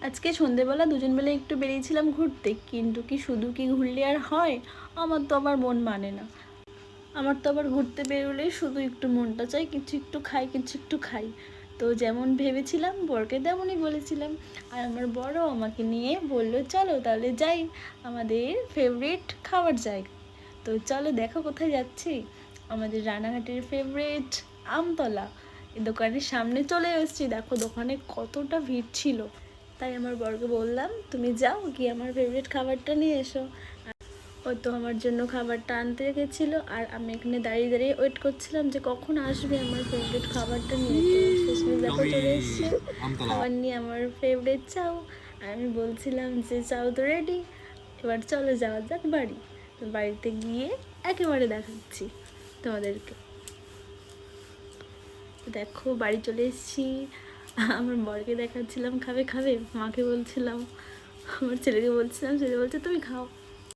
আজকে সন্ধেবেলা দুজন মিলে একটু বেরিয়েছিলাম ঘুরতে, কিন্তু কি শুধু কি ঘুরলে আর হয়? আমার তো আবার মন মানে না। আমার তো আবার ঘুরতে বেরোলেই শুধু একটু মনটা চাই কিছু একটু খাই, কিছু একটু খাই। তো যেমন ভেবেছিলাম বরকে তেমনই বলেছিলাম। আর আমার বড় আমাকে নিয়ে বললো চলো তাহলে যাই আমাদের ফেভারিট খাবার জায়গা। তো চলো দেখো কোথায় যাচ্ছি। আমাদের রানাঘাটের ফেভারিট আমতলা এই দোকানের সামনে চলে এসেছি। দেখো দোকানে কতটা ভিড় ছিল। তাই আমার বরকে বললাম তুমি যাও গিয়ে আমার ফেভারিট খাবারটা নিয়ে এসো। ও তো আমার জন্য খাবারটা আনতে গেছিলো, আর আমি এখানে দাঁড়িয়ে দাঁড়িয়ে ওয়েট করছিলাম যে কখন আসবে আমার ফেভারিট খাবারটা নিয়ে। তো শেষমেশ দেখো চলে এসছে খাবার নিয়ে, আমার ফেভারিট চাও। আর আমি বলছিলাম যে চাও তো রেডি, এবার চলো যাওয়া যাক বাড়ি। তো বাড়িতে গিয়ে একেবারে দেখাচ্ছি তোমাদেরকে। তো দেখো বাড়ি চলে এসেছি। আমার বরকে দেখাচ্ছিলাম খাবে খাবে, মাকে বলছিলাম, আমার ছেলেকে বলছিলাম, ছেলে বলছে তুমি খাও।